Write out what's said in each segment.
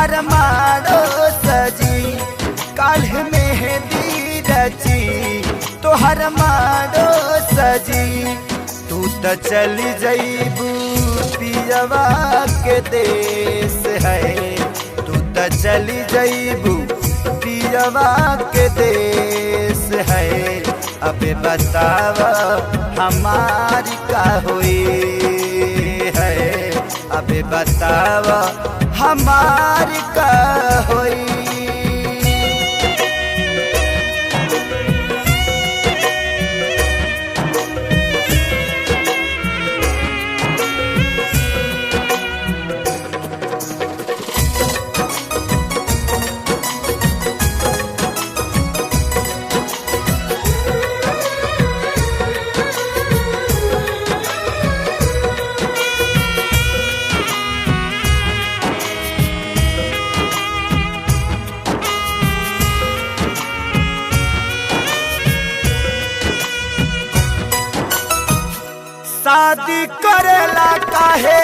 तोहर मारो सजी काल्ह मेहंदी रची तोहर मारो सजी तू त चली जईबू पियवा के देश है तू त चली जईबू पियवा के देश है अबे बतावा हमारी का हुई है अबे बतावा हमारी का हुई। शादी करेला काहे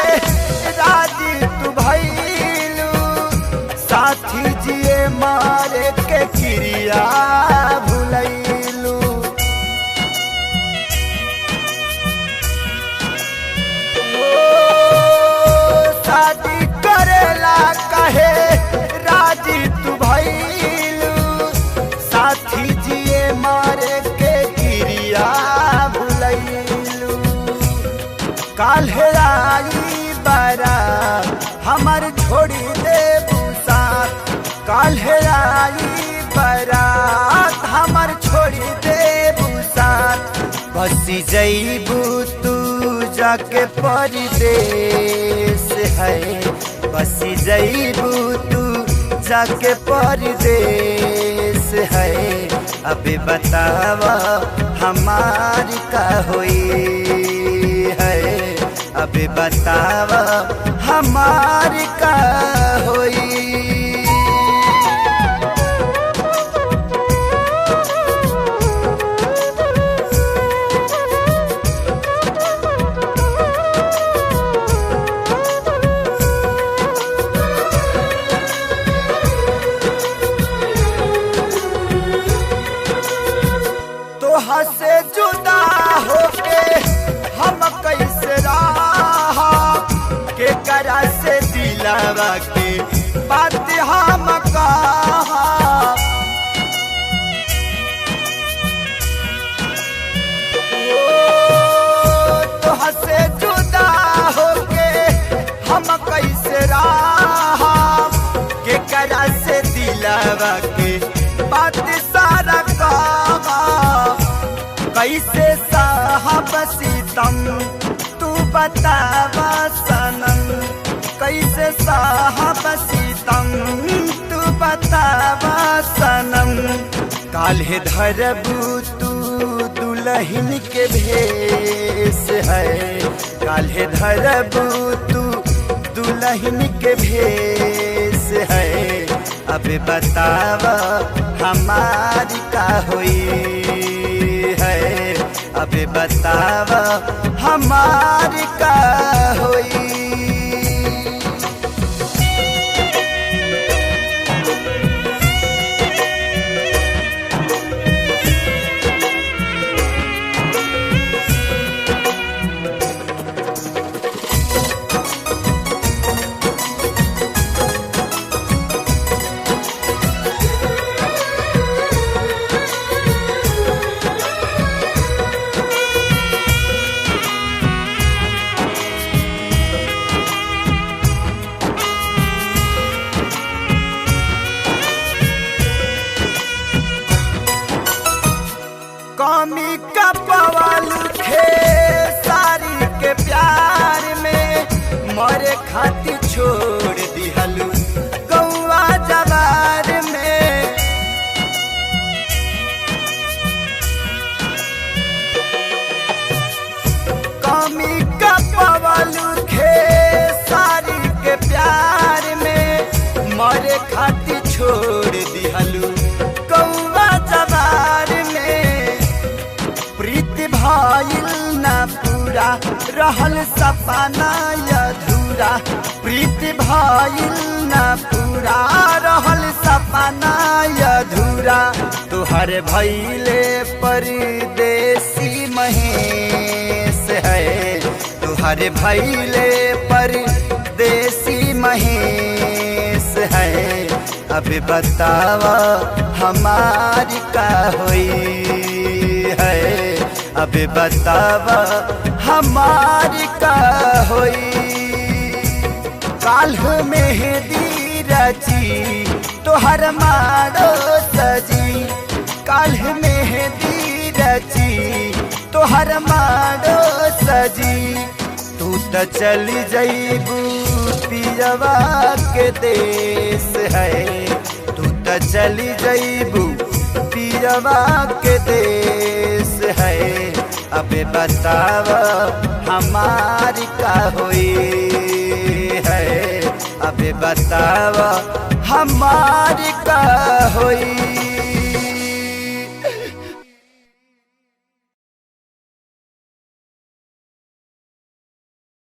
राजी तू भइलू साथी जिए मारे के क्रिया भुलैलू शादी करेला काहे राजी तू भइलू साथी जिए मारे के क्रिया भुलैलू काल्हे आई बारा हमर छोड़ी दे साथ काल्हे आई बारात हमर छोड़ी दे साथ बसी जईबू तू जाके परदेश है बसी जईबू तू जाके परदेश है अबे बतावा हमारी का हुई है अबे बतावा हमारी का होई। तोहा से जुदा होके हम कैसे रहा के करा से दिलावा के बात हम कहा तोहा से जुदा होके हम कैसे रहा के करा से दिलावा के बात सारा कहा कैसे साहब सीतम तू बतावा सनम कैसे साहब सीतम तू बतावा सनम काल्हे धरबू तू दुल्हन के भेष है काल्हे धरबू तू दुल्हन के भेष है अबे बतावा हमारी का हुई है अबे बतावा हमारी का हुई। कमी का पवाल खे सारी के प्यार में मरे खातिर छोड़ दिहलू गौवा जवार में कमी का पवाल खे सारी के प्यार में मरे खातिर छोड़ दिहलू गौवा जवार में प्रीति भाइल ना पूरा रहल सपना अधूरा प्रीति भाइल ना पूरा पूरा रहल सपना अधूरा तुहर भैले परदेसी महेश है तुहर भैले परदेसी महेश है अब बतावा हमारी का होई है अब बतावा हमारी का होई काल्ह मेहंदी रची तोहर मारो सजी काल्ह मेहंदी रची तोहर मारो सजी तू त चली जईबू पियवा के देश है तू त चली जईबू पियवा के देश है अब बतावा हमारी का होई है अब बतावा हमारी का होई।